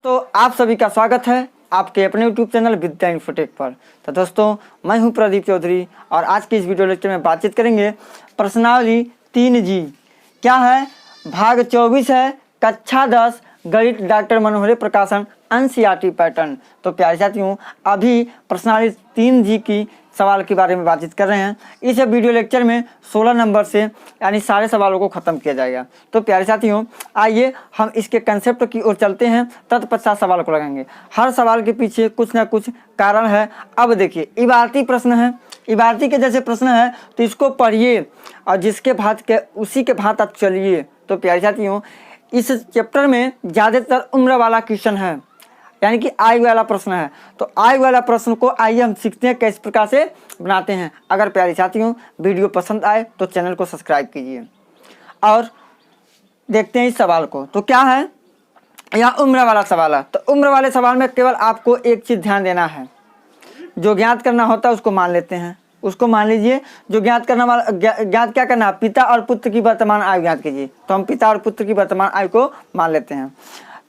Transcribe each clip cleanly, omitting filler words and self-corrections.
तो आप सभी का स्वागत है आपके अपने यूट्यूब चैनल विद्या इन्फोटेक पर। तो दोस्तों, मैं हूं प्रदीप चौधरी और आज की इस वीडियो लेक्चर में बातचीत करेंगे प्रश्नावली 3G क्या है। भाग 24 है, कक्षा 10 गणित, डॉक्टर मनोहर प्रकाशन, NCERT पैटर्न। तो प्यारे साथियों, अभी प्रश्नावली 3G की सवाल के बारे में बातचीत कर रहे हैं। इस वीडियो लेक्चर में 16 नंबर से यानी सारे सवालों को ख़त्म किया जाएगा। तो प्यारे साथियों, आइए हम इसके कंसेप्ट की ओर चलते हैं, तत्पश्चात सवाल को लगाएंगे। हर सवाल के पीछे कुछ ना कुछ कारण है। अब देखिए, इबारती प्रश्न है, इबारती के जैसे प्रश्न है तो इसको पढ़िए और जिसके भात के उसी के भात आप चलिए। तो प्यारे साथियों, इस चैप्टर में ज़्यादातर उम्र वाला क्वेश्चन है, यानी कि आयु वाला प्रश्न है। तो आयु वाला प्रश्न को आइए हम सीखते हैं किस प्रकार से बनाते हैं। अगर प्यारे साथियों वीडियो पसंद आए तो चैनल को सब्सक्राइब कीजिए और देखते हैं इस सवाल को। तो क्या है, यह उम्र वाला सवाल है। तो उम्र वाले सवाल में केवल आपको एक चीज़ ध्यान देना है, जो ज्ञात करना होता है उसको मान लेते हैं। उसको मान लीजिए, जो ज्ञात करना वाला ज्ञात क्या करना है, पिता और पुत्र की वर्तमान आयु ज्ञात कीजिए। तो हम पिता और पुत्र की वर्तमान आयु को मान लेते हैं।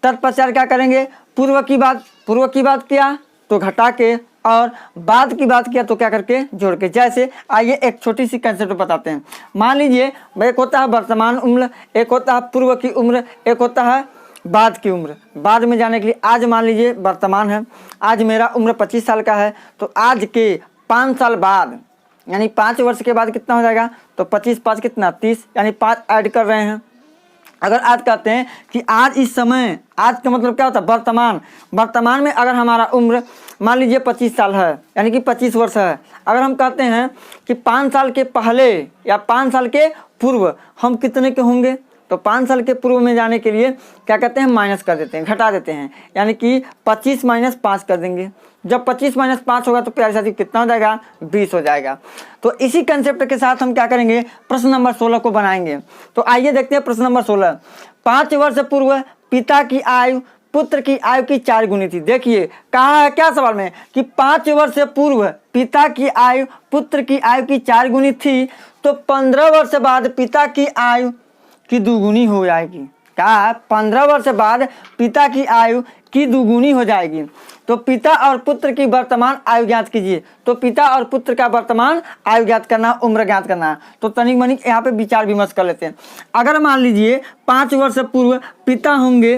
तत्पश्चात क्या करेंगे, पूर्व की बात किया तो घटा के और बाद की बात किया तो क्या करके जोड़ के। जैसे आइए एक छोटी सी कंसेप्ट बताते हैं। मान लीजिए एक होता है वर्तमान उम्र, एक होता है पूर्व की उम्र, एक होता है बाद की उम्र। बाद में जाने के लिए आज मान लीजिए वर्तमान है, आज मेरा उम्र 25 साल का है। तो आज के 5 साल बाद यानी 5 वर्ष के बाद कितना हो जाएगा, तो 25 5 कितना 30, यानी 5 ऐड कर रहे हैं। अगर आज कहते हैं कि आज इस समय, आज का मतलब क्या होता है, वर्तमान। वर्तमान में अगर हमारा उम्र मान लीजिए 25 साल है, यानी कि 25 वर्ष है। अगर हम कहते हैं कि 5 साल के पहले या 5 साल के पूर्व हम कितने के होंगे, तो 5 साल के पूर्व में जाने के लिए क्या कहते हैं, माइनस कर देते हैं, घटा देते हैं, यानी कि 25 - 5 कर देंगे। जब 25 - 5 होगा तो प्यारे साथी कितना हो जाएगा, 20 हो जाएगा। तो इसी कंसेप्ट के साथ हम क्या करेंगे, प्रश्न नंबर 16 को बनाएंगे। तो आइए देखते हैं प्रश्न नंबर 16। 5 वर्ष पूर्व पिता की आयु पुत्र की आयु की 4 गुनी थी। देखिए कहा है क्या सवाल में कि 5 वर्ष पूर्व पिता की आयु पुत्र की आयु की 4 गुनी थी, तो 15 वर्ष बाद पिता की आयु की 2 गुनी हो जाएगी। क्या 15 वर्ष बाद पिता की आयु की 2 गुनी हो जाएगी। तो पिता और पुत्र की वर्तमान आयु ज्ञात कीजिए। तो पिता और पुत्र का वर्तमान आयु ज्ञात करना, उम्र ज्ञात करना। तो तनिक मनिक यहाँ पे विचार विमर्श कर लेते हैं। अगर मान लीजिए 5 वर्ष पूर्व पिता होंगे,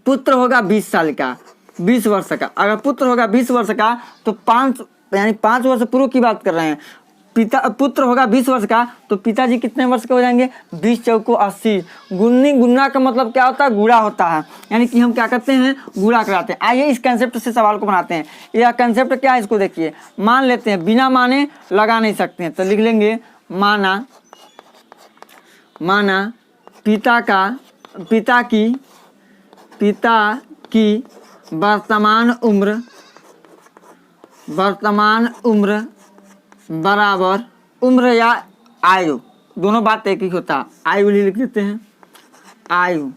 पुत्र होगा 20 साल का, 20 वर्ष का। अगर पुत्र होगा 20 वर्ष का तो 5 यानी 5 वर्ष पूर्व की बात कर रहे हैं। पुत्र होगा 20 वर्ष का तो पिताजी कितने वर्ष के हो जाएंगे, 20 चौको 80। गुन्ना का मतलब क्या होता है, गुणा होता है, यानी कि हम क्या करते हैं, गुणा कराते हैं। आइए इस कंसेप्ट से सवाल को बनाते हैं। यह कंसेप्ट क्या है, इसको देखिए। मान लेते हैं, बिना माने लगा नहीं सकते हैं, तो लिख लेंगे माना पिता की वर्तमान उम्र बराबर उम्र या आयु, दोनों बात एक ही होता है। आयु लिख देते हैं, आयु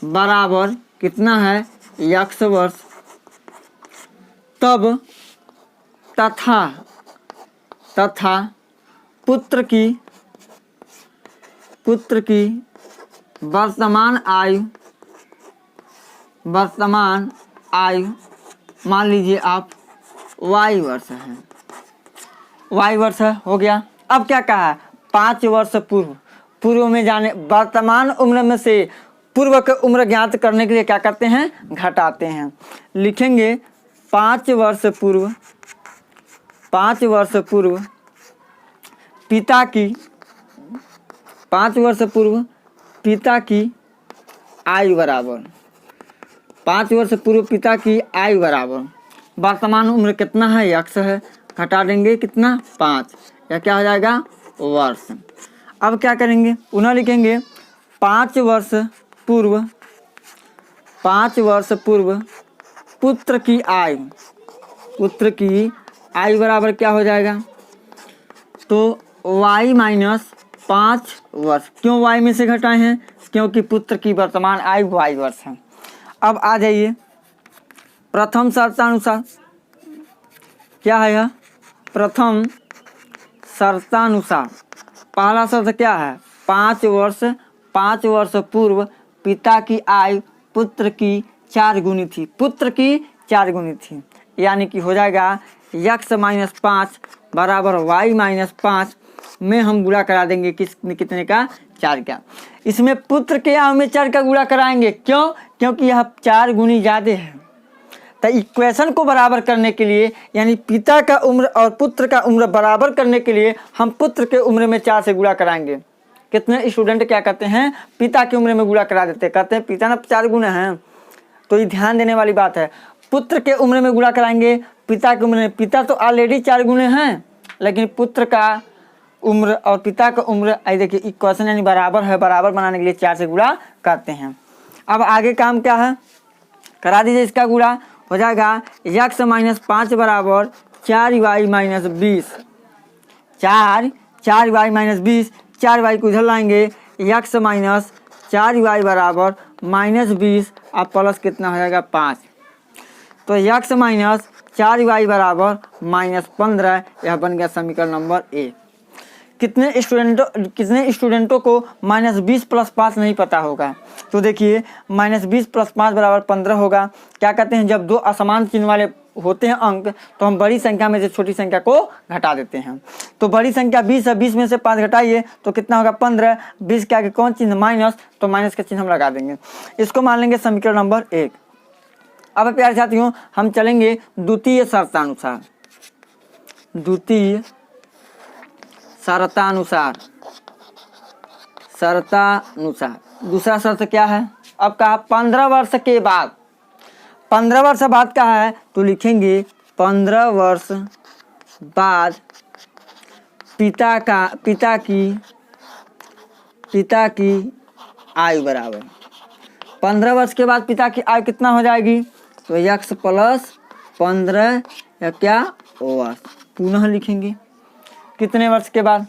बराबर कितना है, x वर्ष। तब तथा पुत्र की वर्तमान आयु मान लीजिए आप y वर्ष है, y वर्ष हो गया। अब क्या कहा है, 5 वर्ष पूर्व में जाने, वर्तमान उम्र में से पूर्व की उम्र ज्ञात करने के लिए क्या करते हैं, घटाते हैं। लिखेंगे 5 वर्ष पूर्व पिता की 5 वर्ष पूर्व पिता की आयु बराबर 5 वर्ष पूर्व पिता की आयु बराबर वर्तमान उम्र कितना है, x है, घटा देंगे कितना 5, या क्या हो जाएगा, वर्ष। अब क्या करेंगे, पुनः लिखेंगे 5 वर्ष पूर्व पुत्र की आयु बराबर क्या हो जाएगा, तो y - 5 वर्ष। क्यों y में से घटाए हैं, क्योंकि पुत्र की वर्तमान आयु y वर्ष है। अब आ जाइए प्रथम शर्तानुसार, क्या है यह, प्रथम शर्तानुसार पहला शर्त क्या है, 5 वर्ष पूर्व पिता की आयु पुत्र की 4 गुनी थी, पुत्र की 4 गुनी थी, यानी कि हो जाएगा x माइनस 5 बराबर y माइनस 5 में हम गुणा करा देंगे कितने का, 4 का। इसमें पुत्र के आयु में 4 का गुणा कराएंगे, क्यों? क्योंकि यह 4 गुनी ज़्यादा है। तो इक्वेशन को बराबर करने के लिए, यानी पिता का उम्र और पुत्र का उम्र बराबर करने के लिए हम पुत्र के उम्र में 4 से गुणा कराएंगे। कितने स्टूडेंट क्या कहते हैं, पिता की उम्र में गुणा करा देते, कहते हैं पिता ना 4 गुना हैं, तो ये ध्यान देने वाली बात है। पुत्र के उम्र में गुणा कराएंगे पिता की उम्र में, पिता तो ऑलरेडी 4 गुने हैं, लेकिन पुत्र का उम्र और पिता का उम्र, आई देखिए इक्वेशन यानी बराबर है, बराबर बनाने के लिए 4 से गुणा करते हैं। अब आगे काम क्या है, करा दीजिए इसका गुणा, हो जाएगा x माइनस 5 बराबर 4y minus 20, 4y minus 20, 4y को इधर लाएंगे, x माइनस 4y बराबर माइनस 20 अब प्लस कितना हो जाएगा 5, तो x माइनस 4y बराबर माइनस 15, यह बन गया समीकरण नंबर 1। कितने स्टूडेंटों को माइनस 20 प्लस 5 नहीं पता होगा, तो देखिए माइनस 20 प्लस 5 बराबर 15 होगा। क्या कहते हैं, जब दो असमान चिन्ह वाले होते हैं अंक, तो हम बड़ी संख्या में से छोटी संख्या को घटा देते हैं। तो बड़ी संख्या 20 है, 20 में से 5 घटाइए तो कितना होगा 15, 20 के आगे कौन चिन्ह, माइनस, तो माइनस का चिन्ह हम लगा देंगे, इसको मान लेंगे समीकरण नंबर 1। अब प्यारे साथियों हम चलेंगे द्वितीय शर्तानुसार, द्वितीय शर्तानुसार, दूसरा शर्त क्या है, अब कहा 15 वर्ष के बाद, 15 वर्ष बाद कहा है तो लिखेंगे 15 वर्ष बाद पिता की आयु बराबर, 15 वर्ष के बाद पिता की आयु कितना हो जाएगी, तो x प्लस 15 या क्या वर्ष, पुनः लिखेंगे कितने वर्ष के बाद,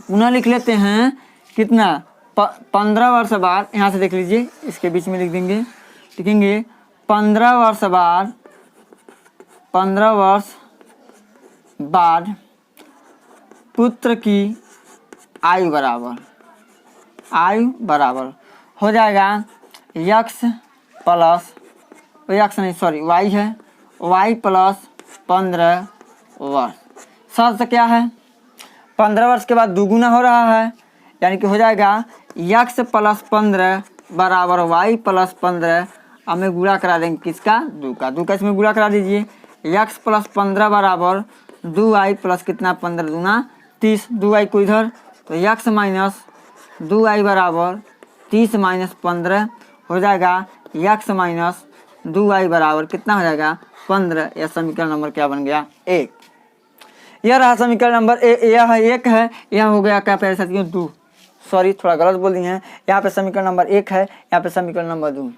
पुनः लिख लेते हैं कितना 15 वर्ष बाद, यहाँ से देख लीजिए इसके बीच में लिख देंगे, लिखेंगे 15 वर्ष बाद, 15 वर्ष बाद पुत्र की आयु बराबर हो जाएगा x प्लस, x नहीं सॉरी y है, y प्लस 15 वर्ष। शर्त क्या है, 15 वर्ष के बाद दुगुना हो रहा है, यानी कि हो जाएगा x प्लस 15 बराबर y प्लस 15, हमें गुणा करा देंगे किसका, 2 का इसमें गुणा करा दीजिए, x प्लस 15 बराबर 2y प्लस कितना 15 दूना 30, 2y को इधर, तो x माइनस 2y बराबर 30 माइनस 15 हो जाएगा, x माइनस 2y बराबर कितना हो जाएगा 15, यह समीकरण नंबर क्या बन गया 1। यह रहा समीकरण नंबर यह 1 है, यह हो गया क्या प्यारे साथियों 2, सॉरी थोड़ा गलत बोल दिए हैं, यहाँ पे समीकरण नंबर 1 है, यहाँ पे समीकरण नंबर 2।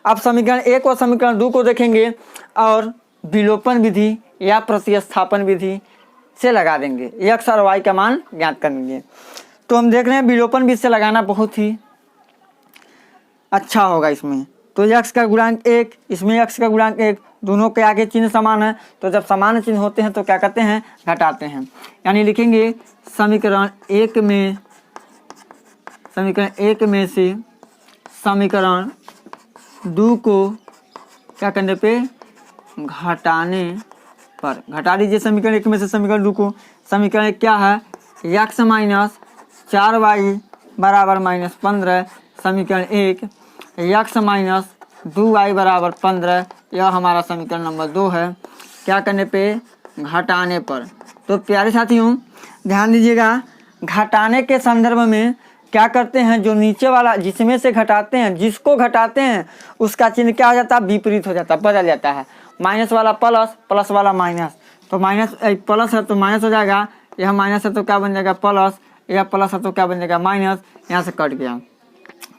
अब समीकरण 1 और समीकरण 2 को देखेंगे और विलोपन विधि या प्रतिस्थापन विधि से लगा देंगे, x और y का मान ज्ञात करेंगे। तो हम देख रहे हैं विलोपन विधि से लगाना बहुत ही अच्छा होगा इसमें, तो x का गुणांक 1, इसमें x का गुणांक 1, दोनों के आगे चिन्ह समान है, तो जब समान चिन्ह होते हैं तो क्या करते हैं, घटाते हैं, यानी लिखेंगे समीकरण 1 में से समीकरण 2 को क्या करने पे, घटाने पर, घटा दीजिए समीकरण 1 में से समीकरण 2 को। समीकरण 1 क्या है, x माइनस 4y बराबर माइनस 15, समीकरण 1 x माइनस 2y बराबर 15, यह हमारा समीकरण नंबर 2 है, क्या करने पे, घटाने पर। तो प्यारे साथियों ध्यान दीजिएगा, घटाने के संदर्भ में क्या करते हैं, जो नीचे वाला जिसमें से घटाते हैं, जिसको घटाते हैं उसका चिन्ह क्या हो जाता है, विपरीत हो जाता है, बदल जाता है, माइनस वाला प्लस, प्लस वाला माइनस, तो माइनस प्लस है तो माइनस हो जाएगा, यह माइनस है तो क्या बन जाएगा प्लस, यह प्लस है तो क्या बन जाएगा माइनस, यहाँ से कट गया,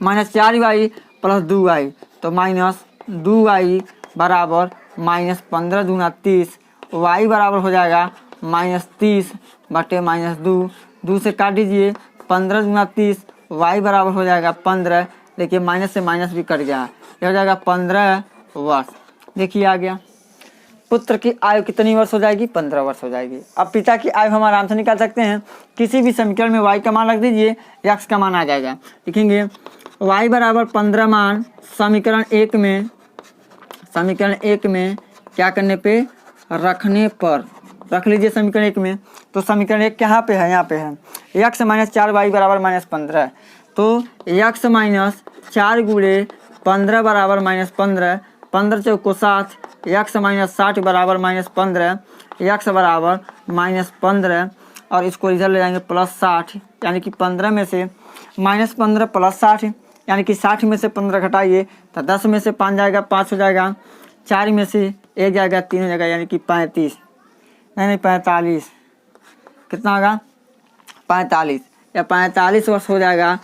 माइनस 4y प्लस 2y, तो माइनस 2y बराबर माइनस 15 दूना 30, y बराबर हो जाएगा माइनस 30 बटे माइनस 2 से काट दीजिए, 15 दूना 30, y बराबर हो जाएगा 15, देखिए माइनस से माइनस भी कट गया, यह हो जाएगा 15 वर्ष। देखिए आ गया, पुत्र की आयु कितनी वर्ष हो जाएगी, 15 वर्ष हो जाएगी। अब पिता की आयु हम आराम से निकाल सकते हैं, किसी भी समीकरण में y का मान रख दीजिए, x का मान आ जाएगा, लिखेंगे y बराबर 15 मान समीकरण 1 में समीकरण 1 में क्या करने पे, रखने पर रख लीजिए समीकरण 1 में। तो समीकरण 1 यहाँ पे है, यहाँ पे है x माइनस 4y बराबर माइनस 15। तो x माइनस 4 गुणे 15 बराबर माइनस 15, 15 चौको 60, x माइनस 60 बराबर माइनस 15, x बराबर माइनस 15 और इसको इधर ले जाएंगे प्लस 60, यानी कि 15 में से माइनस 15 प्लस 60, यानी कि 60 में से 15 घटाइए तो 10 में से 5 जाएगा 5 हो जाएगा, 4 में से 1 जाएगा 3 हो जाएगा, यानी कि 35 नहीं 45, कितना होगा 45 या 45 वर्ष हो जाएगा।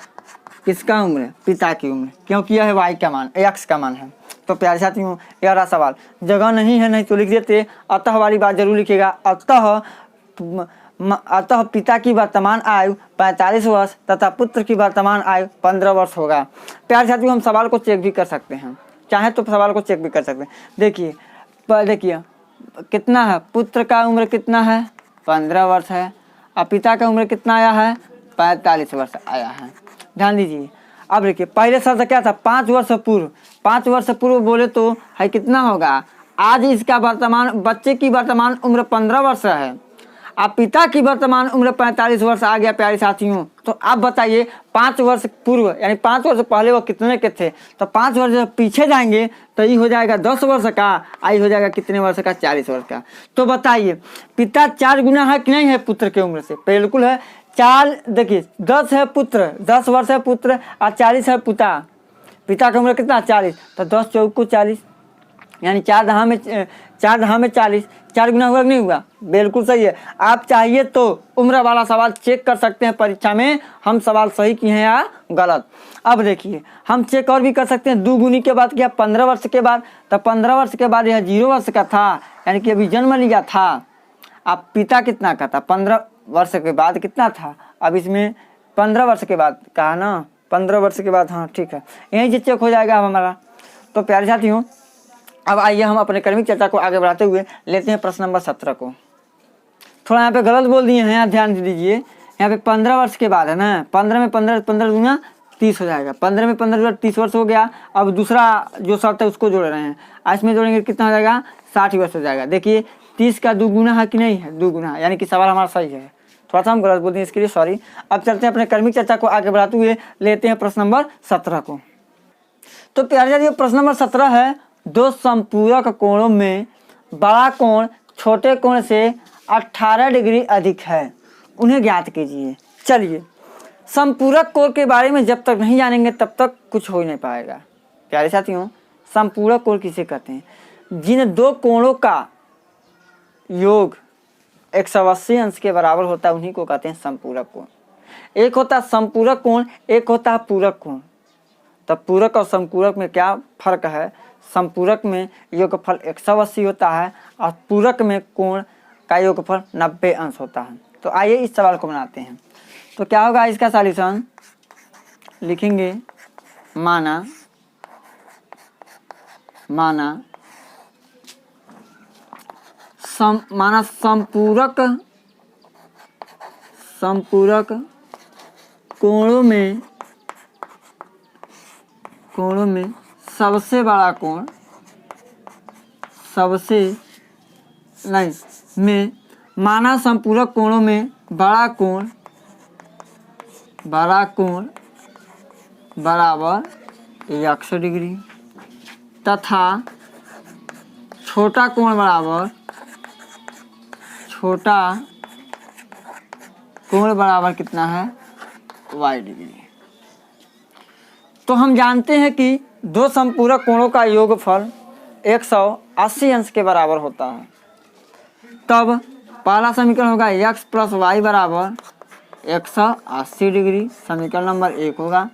किसका उम्र, पिता की उम्र, क्योंकि यह है y का मान, x का मान है। तो प्यारे साथियों 11 सवाल, जगह नहीं है नहीं तो लिख देते, अतः वाली बात जरूर लिखिएगा। अतः पिता की वर्तमान आयु 45 वर्ष तथा पुत्र की वर्तमान आयु 15 वर्ष होगा। प्यारे साथियों हम सवाल को चेक भी कर सकते हैं, चाहे तो सवाल को चेक भी कर सकते हैं। देखिए कितना है, पुत्र का उम्र कितना है 15 वर्ष है और पिता का उम्र कितना आया है 45 वर्ष आया है। ध्यान दीजिए। अब देखिए पहले शब्द क्या था, 5 वर्ष पूर्व, 5 वर्ष पूर्व बोले तो है कितना होगा, आज इसका वर्तमान बच्चे की वर्तमान उम्र 15 वर्ष है, अब पिता की वर्तमान उम्र 45 वर्ष आ गया। प्यारे साथियों तो आप बताइए 5 वर्ष पूर्व यानी 5 वर्ष पहले वो कितने के थे, तो 5 वर्ष जब पीछे जाएंगे तो ये हो जाएगा 10 वर्ष का, आई हो जाएगा कितने वर्ष का 40 वर्ष का। तो बताइए पिता 4 गुना है कि नहीं है पुत्र की उम्र से, बिल्कुल है। 4 देखिए 10 है पुत्र, 10 वर्ष है पुत्र और 40 है पिता, पिता की उम्र कितना 40, तो 10 चौको 40 यानी 4 दहा में 40, 4 गुना हुआ नहीं हुआ, बिल्कुल सही है। आप चाहिए तो उम्र वाला सवाल चेक कर सकते हैं परीक्षा में, हम सवाल सही किए हैं या गलत। अब देखिए हम चेक और भी कर सकते हैं, 2 गुनी के बाद किया 15 वर्ष के बाद, तो 15 वर्ष के बाद यह 0 वर्ष का था, यानी कि अभी जन्म लिया था। अब पिता कितना का था 15 वर्ष के बाद कितना था, अब इसमें 15 वर्ष के बाद कहा ना, 15 वर्ष के बाद, हाँ ठीक है, यही से चेक हो जाएगा अब हमारा। तो प्यारे साथियों अब आइए हम अपने क्रमिक चर्चा को आगे बढ़ाते हुए लेते हैं प्रश्न नंबर 17 को। थोड़ा यहाँ पे गलत बोल दिए हैं, यहाँ ध्यान दीजिए। यहाँ पे 15 वर्ष के बाद है ना, 15 में 15 दूना 30 हो जाएगा, 15 में 15 30 वर्ष हो गया। अब दूसरा जो शर्त है उसको जोड़ रहे हैं, इसमें जोड़ेंगे कितना हो जाएगा 60 वर्ष हो जाएगा। देखिए 30 का 2 गुना है कि नहीं है, 2 गुना, यानी कि सवाल हमारा सही है। थोड़ा सा हम गलत बोल दिए, इसके लिए सॉरी। अब चलते हैं अपने क्रमिक चर्चा को आगे बढ़ाते हुए लेते हैं प्रश्न नंबर 17 को। तो प्यारे साथियों प्रश्न नंबर 17 है, 2 संपूरक कोणों में बड़ा कोण छोटे कोण से 18 डिग्री अधिक है, उन्हें ज्ञात कीजिए। चलिए संपूरक कोण के बारे में जब तक नहीं जानेंगे तब तक कुछ हो ही नहीं पाएगा। प्यारे साथियों संपूरक कोण किसे कहते हैं, जिन 2 कोणों का योग 180 अंश के बराबर होता है उन्हीं को कहते हैं संपूरक कोण। एक होता है संपूरक कोण, एक होता है पूरक कोण। तो पूरक और संपूरक में क्या फर्क है, संपूरक में योगफल 180 होता है और पूरक में कोण का योगफल 90 अंश होता है। तो आइए इस सवाल को बनाते हैं। तो क्या होगा इसका सॉल्यूशन, लिखेंगे माना संपूरक कोणों में सबसे बड़ा कोण माना संपूरक कोणों में बड़ा कोण बराबर 180 डिग्री तथा छोटा कोण बराबर कितना है y डिग्री। तो हम जानते हैं कि 2 संपूरक कोणों का योगफल 180 अंश के बराबर होता है। तब पहला समीकरण होगा x प्लस वाई बराबर 180 डिग्री, समीकरण नंबर 1 होगा,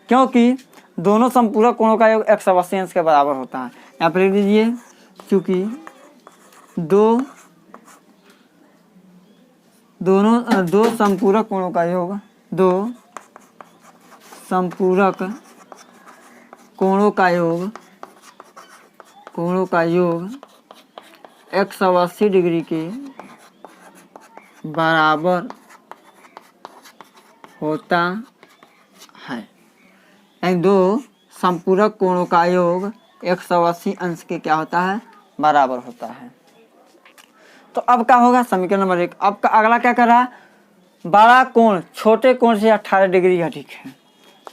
क्योंकि दोनों संपूरक कोणों का योग 180 अंश के बराबर होता है। यहाँ पर लिख दीजिए क्योंकि दो संपूरक कोणों का योग 180 डिग्री के बराबर होता है। 2 संपूरक कोणों का योग 180 अंश के क्या होता है, बराबर होता है। तो अब क्या होगा, समीकरण नंबर 1। अब का अगला क्या कर रहा है, बड़ा कोण छोटे कोण से 18 डिग्री अधिक है,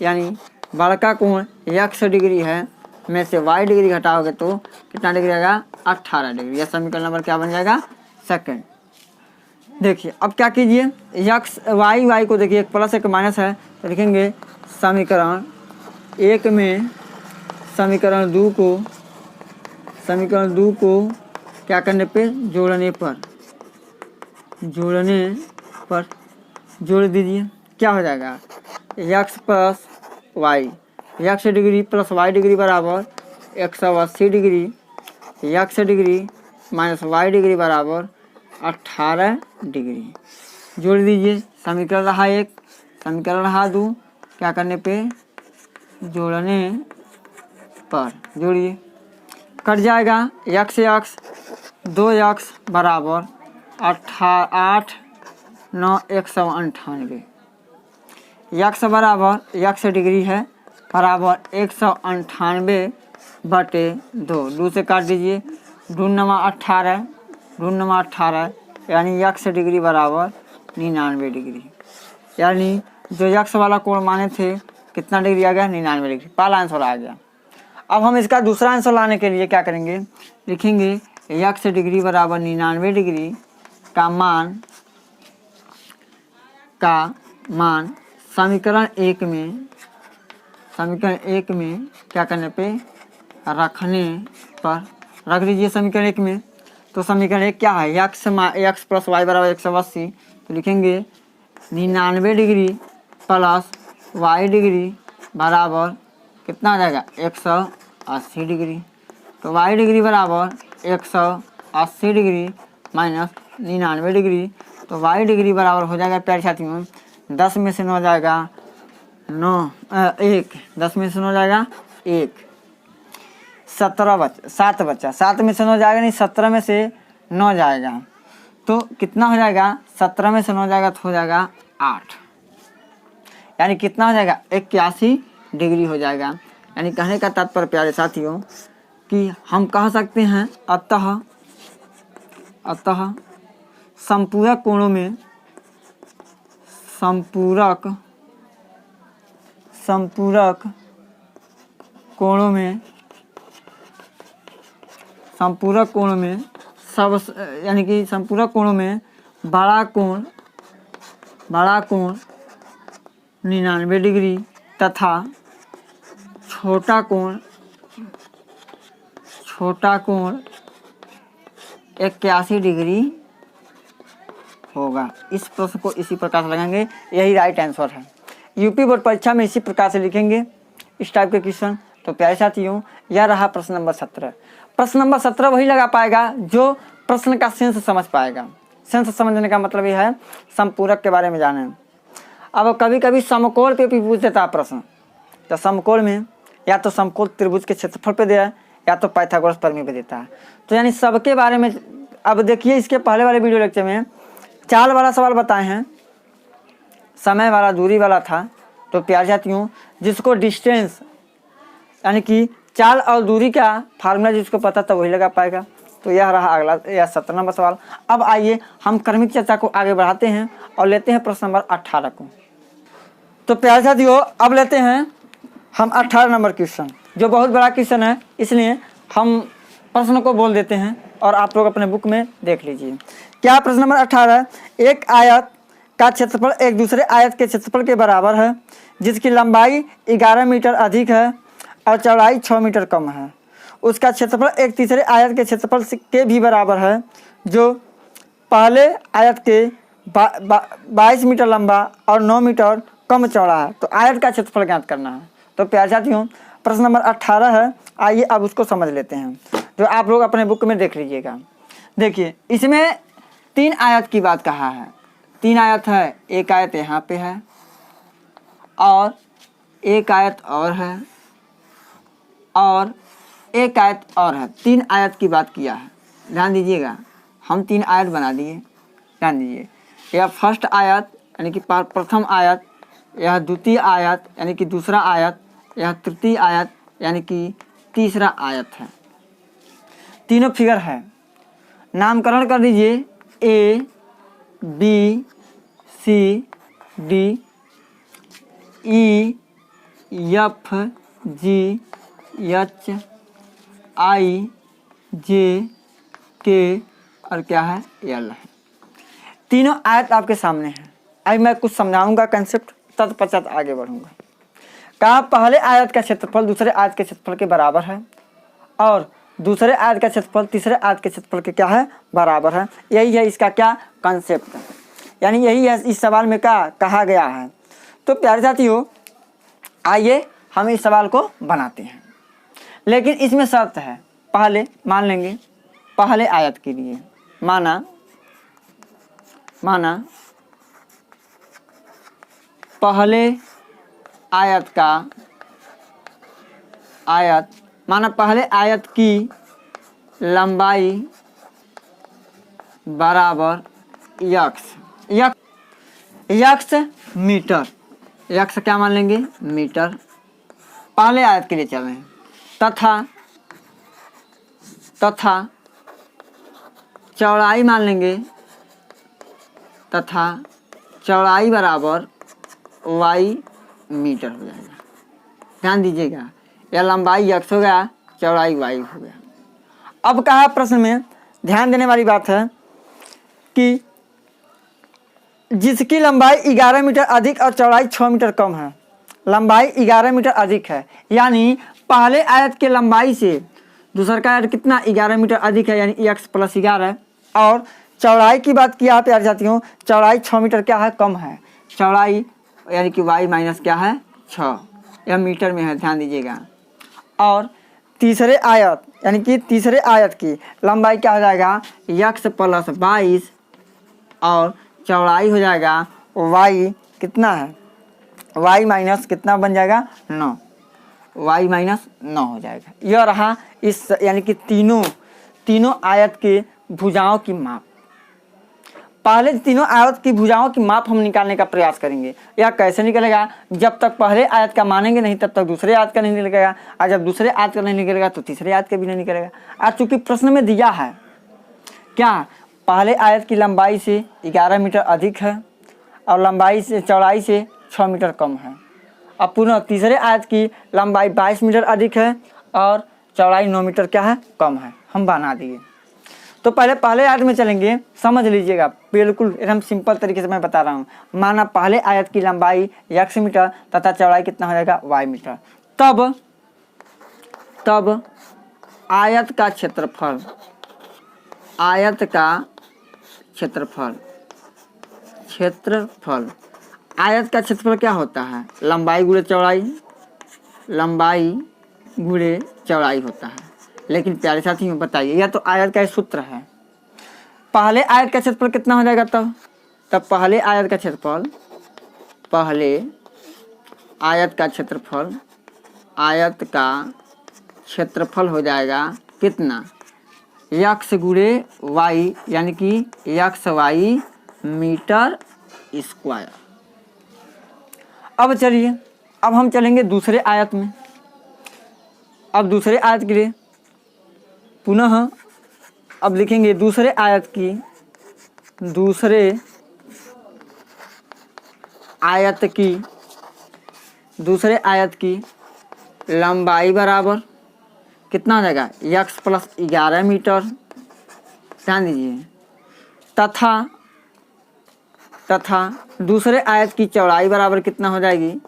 यानी बड़का कोण x डिग्री है में से y डिग्री घटाओगे तो कितना डिग्री आएगा, 18 डिग्री। यह समीकरण नंबर क्या बन जाएगा, सेकंड। देखिए अब क्या कीजिए, x y को देखिए, एक प्लस एक माइनस है तो लिखेंगे समीकरण 1 में समीकरण 2 को क्या करने पे, जोड़ने पर जोड़ दीजिए। क्या हो जाएगा, x plus y, x degree plus y degree बराबर 180 degree, x degree minus y degree बराबर 18 डिग्री। जोड़ दीजिए, समीकरण रहा 1, समीकरण रहा 2, क्या करने पे, जोड़ने पर जोड़िए, कट जाएगा x से x, 2x बराबर 8 9 198, x बराबर x डिग्री है बराबर 198 बटे 2 से काट दीजिए, 2 9 18 यानी x डिग्री बराबर 99 डिग्री। यानी जो x वाला कोण माने थे कितना डिग्री आ गया, 99 डिग्री, पहला आंसर आ गया। अब हम इसका दूसरा आंसर लाने के लिए क्या करेंगे, लिखेंगे x डिग्री बराबर 99 डिग्री का मान समीकरण 1 में क्या करने पे, रखने पर रख दीजिए समीकरण 1 में। तो समीकरण 1 क्या है, x प्लस वाई बराबर 180, तो लिखेंगे 99 डिग्री प्लस y डिग्री बराबर कितना आ जाएगा, 180 डिग्री। तो y डिग्री बराबर 180 डिग्री माइनस 99 डिग्री, तो y डिग्री बराबर हो जाएगा प्यारे साथियों, 10 में से 9 जाएगा 1, 10 में से 9 जाएगा 1, 7 बचा, 7 में से 9 जाएगा नहीं, 17 में से 9 जाएगा तो कितना हो जाएगा, 17 में से 9 जाएगा तो हो जाएगा 8, यानी कितना हो जाएगा, 81 डिग्री हो जाएगा। यानी कहने का तात्पर्य प्यारे साथियों कि हम कह सकते हैं अतः संपूरक कोणों में बड़ा कोण 99 डिग्री तथा छोटा कोण 81 डिग्री होगा। इस प्रश्न को इसी प्रकार से लगाएंगे, यही राइट आंसर है। यूपी बोर्ड परीक्षा में इसी प्रकार से लिखेंगे इस टाइप के क्वेश्चन। तो प्यारे साथियों, यह रहा प्रश्न नंबर 17। प्रश्न नंबर 17 वही लगा पाएगा जो प्रश्न का सेंस समझ पाएगा। सेंस समझने का मतलब यह है संपूरक के बारे में जाने। अब कभी कभी समकोण पे भी पूछ देता है प्रश्न, तो समकोण में या तो समकोण त्रिभुज के क्षेत्रफल पे दिया है या तो पाइथागोरस प्रमेय पे देता है। तो यानी सबके बारे में अब देखिए, इसके पहले वाले वीडियो लेक्चर में चाल वाला सवाल बताए हैं, समय वाला, दूरी वाला था। तो प्यारे साथियों, जिसको डिस्टेंस यानी कि चाल और दूरी का फार्मूला जिसको पता था वही लगा पाएगा। तो यह रहा अगला, यह 17 नंबर सवाल। अब आइए हम क्रमिक चर्चा को आगे बढ़ाते हैं और लेते हैं प्रश्न नंबर 18 को। तो प्यारे साथियों, अब लेते हैं हम 18 नंबर क्वेश्चन, जो बहुत बड़ा क्वेश्चन है, इसलिए हम प्रश्न को बोल देते हैं और आप लोग अपने बुक में देख लीजिए। क्या प्रश्न नंबर 18, एक आयत का क्षेत्रफल एक दूसरे आयत के क्षेत्रफल के बराबर है, जिसकी लंबाई 11 मीटर अधिक है और चौड़ाई 6 मीटर कम है। उसका क्षेत्रफल एक तीसरे आयत के क्षेत्रफल के भी बराबर है, जो पहले आयत के 22 मीटर लंबा और 9 मीटर कम चौड़ा है। तो आयत का क्षेत्रफल ज्ञात करना है। तो प्यारे साथियों, प्रश्न नंबर 18 है। आइए अब उसको समझ लेते हैं, जो आप लोग अपने बुक में देख लीजिएगा। देखिए, इसमें 3 आयत की बात कहा है। 3 आयत है, एक आयत यहाँ पे है और एक आयत और है और एक आयत और है। 3 आयत की बात किया है, ध्यान दीजिएगा। हम 3 आयत बना दिए, ध्यान दीजिए। यह फर्स्ट आयत यानी कि प्रथम आयत, यह द्वितीय आयत यानी कि दूसरा आयत, यह तृतीय आयत यानी कि तीसरा आयत है। तीनों फिगर है, नामकरण कर दीजिए A B C D E F G H I J K और क्या है एल है। तीनों आयत आपके सामने हैं। अब मैं कुछ समझाऊंगा कंसेप्ट, तत्पश्चात आगे बढ़ूंगा। कहा पहले आयत का क्षेत्रफल दूसरे आयत के क्षेत्रफल के बराबर है और दूसरे आयत का क्षेत्रफल तीसरे आयत के क्षेत्रफल के क्या है बराबर है। यही है इसका क्या कंसेप्ट, यानी यही है इस सवाल में क्या कहा गया है। तो प्यारे साथियों आइए हम इस सवाल को बनाते हैं, लेकिन इसमें शर्त है। पहले मान लेंगे पहले आयत के लिए माना पहले आयत पहले आयत की लंबाई बराबर यक्स मीटर, यक्स क्या मान लेंगे मीटर, पहले आयत के लिए चल रहे हैं, तथा चौड़ाई मान लेंगे, तथा चौड़ाई बराबर वाई मीटर हो जाएगा। ध्यान दीजिएगा, यह लंबाई यक्स हो गया, चौड़ाई वाई हो गया। अब कहा प्रश्न में ध्यान देने वाली बात है कि जिसकी लंबाई 11 मीटर अधिक और चौड़ाई 6 मीटर कम है, लंबाई 11 मीटर अधिक है, यानी पहले आयत के लंबाई से दूसरा का आयत कितना 11 मीटर अधिक है, यानी x + 11। और चौड़ाई की बात किया प्यारे साथियों, चौड़ाई 6 मीटर क्या है कम है, चौड़ाई यानी कि y - क्या है 6, यह मीटर में है, ध्यान दीजिएगा। और तीसरे आयत यानी कि तीसरे आयत की लंबाई क्या हो जाएगा x + 22 और चौड़ाई हो जाएगा y कितना है y - कितना बन जाएगा 9, y - 9 हो जाएगा। यह रहा इस यानी कि तीनों आयत के भुजाओं की माप। पहले तीनों आयत की भुजाओं की माप हम निकालने का प्रयास करेंगे। यह कैसे निकलेगा, जब तक पहले आयत का मानेंगे नहीं तब तक दूसरे आयत का नहीं निकलेगा, और जब दूसरे आयत का नहीं निकलेगा तो तीसरे आयत का भी नहीं निकलेगा। आज चूंकि प्रश्न में दिया है क्या पहले आयत की लंबाई से 11 मीटर अधिक है और लंबाई से चौड़ाई से 6 मीटर कम है, अब पुनः तीसरे आयत की लंबाई 22 मीटर अधिक है और चौड़ाई 9 मीटर क्या है कम है, हम बना दिए। तो पहले आयत में चलेंगे, समझ लीजिएगा बिल्कुल एकदम सिंपल तरीके से मैं बता रहा हूँ। माना पहले आयत की लंबाई x मीटर तथा चौड़ाई कितना हो जाएगा y मीटर, तब आयत का क्षेत्रफल आयत का क्षेत्रफल क्या होता है लंबाई गुणे चौड़ाई होता है। लेकिन प्यारे साथियों बताइए, यह तो आयत का सूत्र है, पहले आयत का क्षेत्रफल कितना हो जाएगा तब पहले आयत का क्षेत्रफल हो जाएगा कितना x गुणे y, यानी कि xy मीटर स्क्वायर। अब चलिए अब हम चलेंगे दूसरे आयत में। अब दूसरे आयत के लिए पुनः अब लिखेंगे दूसरे आयत की लंबाई बराबर कितना हो जाएगा x + 11 मीटर, ध्यान दीजिए, तथा दूसरे आयत की चौड़ाई बराबर कितना हो जाएगी,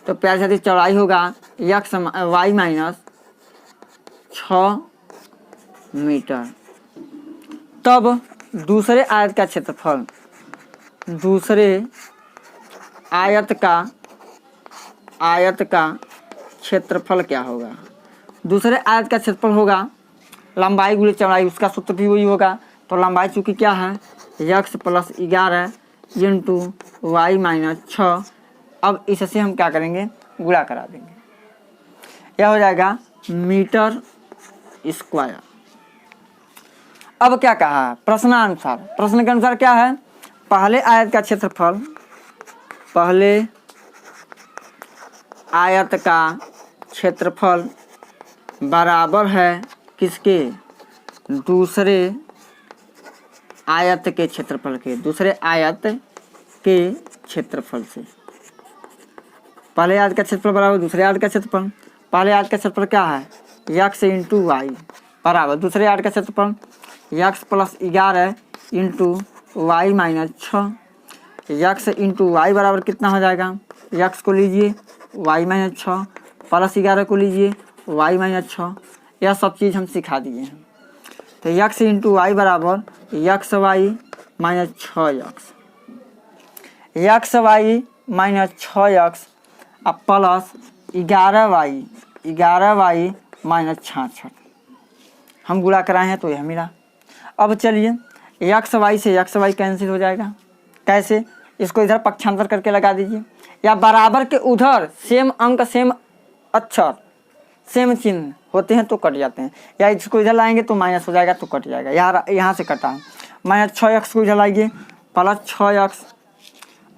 तो प्यारे साथी चौड़ाई होगा y - 6 मीटर। तब दूसरे आयत का क्षेत्रफल क्या होगा, दूसरे आयत का क्षेत्रफल होगा लंबाई गुणे चौड़ाई, उसका सूत्र भी वही होगा। तो लंबाई चूँकि क्या है x + 11 × y - 6, अब इससे हम क्या करेंगे गुणा करा देंगे, यह हो जाएगा मीटर स्क्वायर। अब क्या कहा प्रश्न के अनुसार क्या है, पहले आयत का क्षेत्रफल बराबर है किसके, दूसरे आयत के क्षेत्रफल के, दूसरे आयत के क्षेत्रफल से। पहले आयत का क्षेत्रफल बराबर दूसरे आयत का क्षेत्रफल। पहले आयत का क्षेत्रफल क्या है, x इंटू वाई बराबर दूसरे आयत का क्षेत्रफल x plus 11 into y minus 6। x into y बराबर कितना हो जाएगा, x को लीजिए y माइनस 6 प्लस 11 को लीजिए y माइनस 6। यह सब चीज़ हम सिखा दिए हैं। तो x इंटू वाई बराबर x y minus 6x, x y minus 6x अब प्लस 11y माइनस 66। हम गुणा कराए हैं तो यह मिला। अब चलिए एक्स वाई से एक्स वाई कैंसिल हो जाएगा। कैसे, इसको इधर पक्षांतर करके लगा दीजिए, या बराबर के उधर सेम अंक सेम अक्षर सेम चिन्ह होते हैं तो कट जाते हैं, या इसको इधर लाएंगे तो माइनस हो जाएगा तो कट जाएगा। यहाँ से कटा है माइनस 6x को इधर लाएंगे प्लस 6x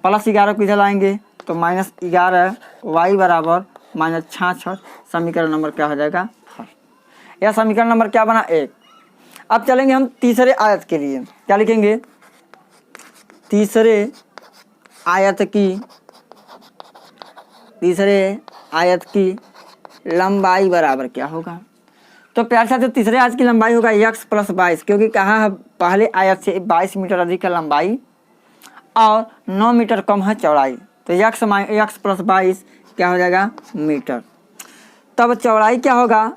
प्लस 11 को इधर लाएंगे तो माइनस 11y बराबर माइनस 66। समीकरण नंबर क्या हो जाएगा, यह समीकरण नंबर क्या बना, 1। अब चलेंगे हम तीसरे आयत के लिए, क्या लिखेंगे, तीसरे आयत की लंबाई बराबर क्या होगा। तो प्यार साथियों तीसरे आयत की लंबाई होगा x प्लस 22, क्योंकि कहा है पहले आयत से 22 मीटर अधिक है लंबाई और 9 मीटर कम है चौड़ाई। तो x प्लस 22 क्या हो जाएगा, मीटर। तब चौड़ाई क्या होगा,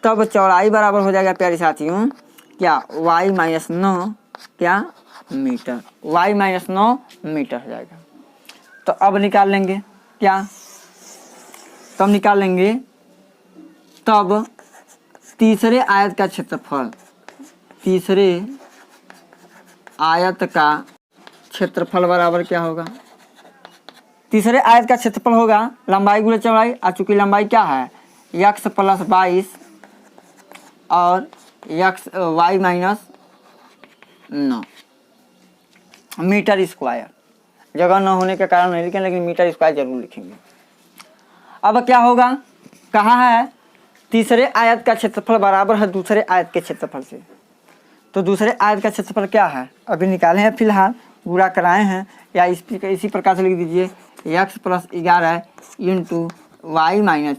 तब चौड़ाई बराबर हो जाएगा प्यारे साथियों क्या, y माइनस 9 क्या मीटर, y माइनस 9 मीटर हो जाएगा। तो अब निकाल लेंगे क्या, तब निकाल लेंगे तब तीसरे आयत का क्षेत्रफल, तीसरे आयत का क्षेत्रफल बराबर क्या होगा, तीसरे आयत का क्षेत्रफल होगा लंबाई गुणे चौड़ाई। आ चूँकि लंबाई क्या है x प्लस 22 और y माइनस 9 मीटर स्क्वायर, जगह न होने के कारण नहीं लिखें लेकिन मीटर स्क्वायर जरूर लिखेंगे। अब क्या होगा, कहा है तीसरे आयत का क्षेत्रफल बराबर है दूसरे आयत के क्षेत्रफल से। तो दूसरे आयत का क्षेत्रफल क्या है, अभी निकाले हैं फिलहाल, गुणा कराए हैं, या इसी प्रकार से लिख दीजिए x plus 11 into y minus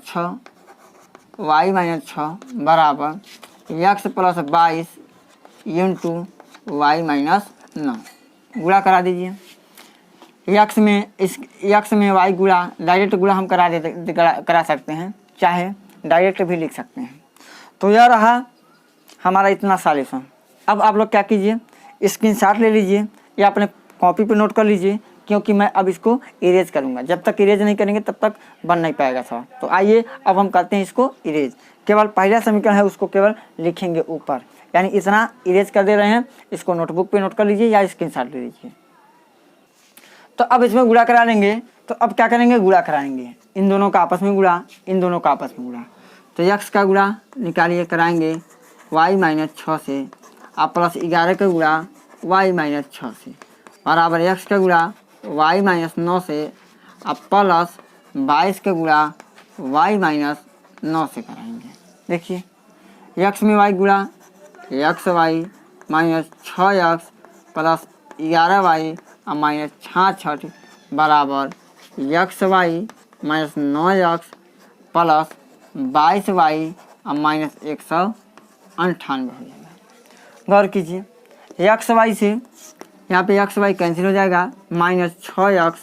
6 बराबर x plus 22 into y minus 9। गुणा करा दीजिए, x में y गुणा डायरेक्ट गुणा हम करा सकते हैं, चाहे डायरेक्ट भी लिख सकते हैं। तो यह रहा हमारा इतना सॉल्यूशन। अब आप लोग क्या कीजिए, स्क्रीनशॉट ले लीजिए या अपने कॉपी पे नोट कर लीजिए, क्योंकि मैं अब इसको इरेज करूँगा। जब तक इरेज नहीं करेंगे तब तक बन नहीं पाएगा सवाल। तो आइए अब हम करते हैं इसको इरेज। केवल पहला समीकरण है उसको केवल लिखेंगे ऊपर, यानी इतना इरेज कर दे रहे हैं। इसको नोटबुक पे नोट कर लीजिए या स्क्रीनशॉट ले लीजिए। तो अब इसमें गुणा करा लेंगे। तो अब क्या करेंगे, गुणा कराएंगे, इन दोनों का आपस में गुणा, इन दोनों का आपस में गुणा। तो x का गुणा निकालिए, कराएंगे y माइनस 6 से, आप प्लस 11 का गुणा y माइनस 6 से बराबर x का गुणा y माइनस 9 से, अब प्लस 22 का गुणा y माइनस 9 से कराएंगे। देखिए x में y गुणा x y minus 6x plus 11y और माइनस 66 बराबर x y minus 9x plus 22y और माइनस 198 हो जाएगा। गौर कीजिए, एक्स वाई से यहाँ पे एक्स वाई कैंसिल हो जाएगा, माइनस 6x,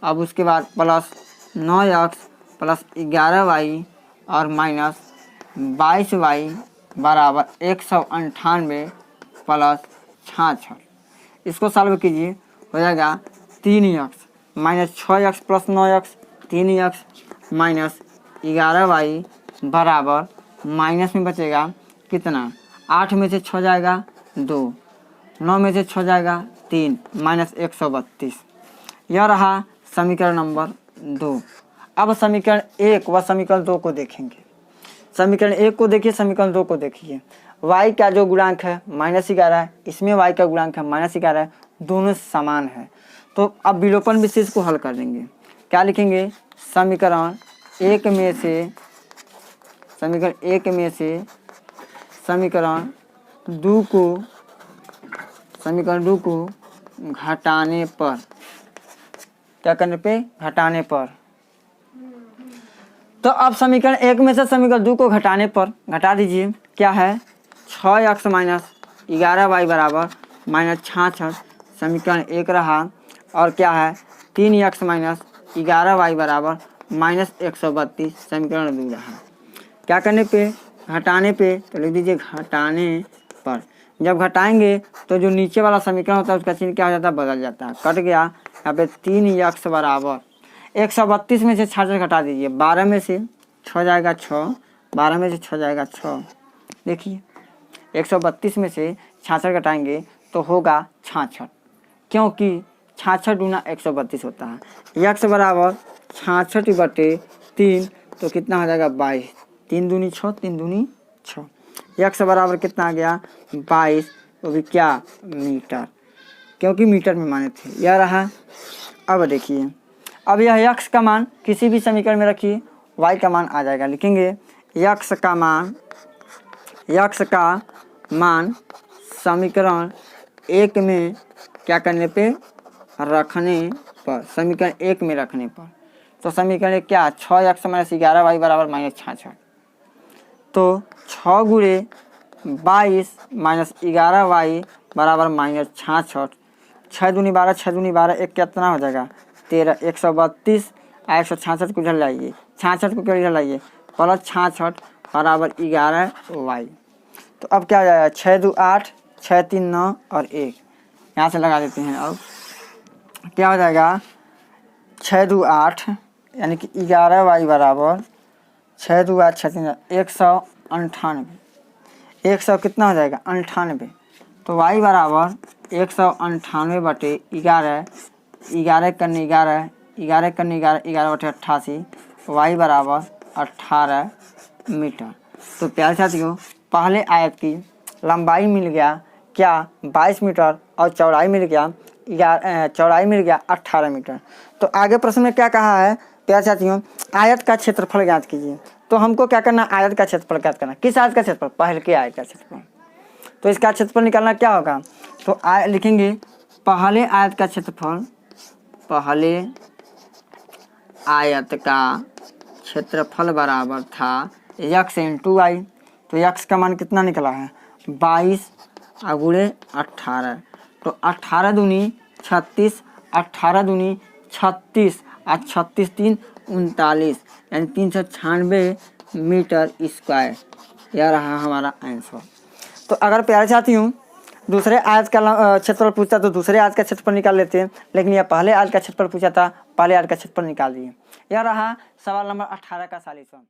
अब उसके बाद प्लस 9x प्लस 11y और माइनस 22y बराबर 198 प्लस 66। इसको सॉल्व कीजिए, हो जाएगा 3x minus 6x plus 9x 3x minus 11y बराबर माइनस में बचेगा कितना, 8 में से 6 जाएगा 2, 9 में से 6 जाएगा 3 माइनस 132। यह रहा समीकरण नंबर 2। अब समीकरण 1 व समीकरण 2 को देखेंगे। समीकरण 1 को देखिए, समीकरण 2 को देखिए। y का जो गुणांक है माइनस 11, इसमें y का गुणांक है माइनस 11, दोनों समान है। तो अब विलोपन विशेष को हल कर देंगे। क्या लिखेंगे, समीकरण 1 में से समीकरण 1 में से समीकरण 2 को घटाने पर, क्या करने पे, घटाने पर। तो अब समीकरण 1 में से समीकरण 2 को घटाने पर घटा दीजिए, क्या है 6x माइनस 11y बराबर माइनस 66, समीकरण 1 रहा। और क्या है 3x माइनस 11y बराबर माइनस 132, समीकरण 2 रहा। क्या करने पे, घटाने पे, तो लिख दीजिए घटाने पर। जब घटाएंगे तो जो नीचे वाला समीकरण होता है उसका चिन्ह क्या हो जाता है, बदल जाता है, कट गया। यहाँ पे 3x बराबर 132 में से 66 घटा दीजिए, 12 में से 6 जाएगा 6, 12 में से 6 जाएगा 6। देखिए 132 में से 66 घटाएंगे तो होगा 66, क्योंकि 66 दूना 132 होता है। x बराबर 66/3, तो कितना हो जाएगा 22, 3 दूनी 6, 3 दूनी 6। x बराबर कितना आ गया 22, वो भी क्या, मीटर, क्योंकि मीटर में माने थे। यह रहा। अब देखिए, अब यह x का मान किसी भी समीकरण में रखिए, y का मान आ जाएगा। लिखेंगे x का मान समीकरण 1 में क्या करने पे, रखने पर, समीकरण 1 में रखने पर। तो समीकरण क्या, 6x माइनस 11y बराबर माइनस 66। तो 6 गुणे 22 माइनस 11y बराबर माइनस 66, 6 दूनी 12, 6 दूनी 12, एक कितना हो जाएगा 13, 132 और 166 को इधर लाइए, 66 को इधर लाइए, प्लस 66 बराबर 11y। तो अब क्या हो जाएगा 6 2 8, 6 3 9 और 1, यहाँ से लगा देते हैं। अब क्या हो जाएगा 6 2 8 यानी कि 11y बराबर 6 2 8 6 3 198, 100 कितना हो जाएगा 98। तो y बराबर 198/11, 11 करने 11, 11 करने 11, 11/88, y बराबर 18 मीटर। तो प्यारे साथियों, पहले आयत की लंबाई मिल गया क्या 22 मीटर और चौड़ाई मिल गया 18 मीटर। तो आगे प्रश्न में क्या कहा है प्यारे साथियों, आयत का क्षेत्रफल ज्ञात कीजिए। तो हमको क्या करना, आयत का क्षेत्रफल ज्ञात करना। किस आयत का क्षेत्रफल, पहले के आयत का क्षेत्रफल। तो इसका क्षेत्रफल निकालना क्या होगा, तो लिखेंगे पहले आयत का क्षेत्रफल, पहले आयत का क्षेत्रफल बराबर था x इंटू y। तो x का मान कितना निकला है 22 गुणे 18। तो 18 दूनी 36, 18 दूनी 36 और 36 3 39, यानी 396 मीटर स्क्वायर। यह रहा हमारा आंसर। तो अगर प्यारे साथियों दूसरे आयत का क्षेत्रफल पूछता तो दूसरे आयत का क्षेत्रफल निकाल लेते हैं, लेकिन यह पहले आयत का क्षेत्रफल पूछा था, पहले आयत का क्षेत्रफल निकाल दिए। यह रहा सवाल नंबर 18 का सॉल्यूशन।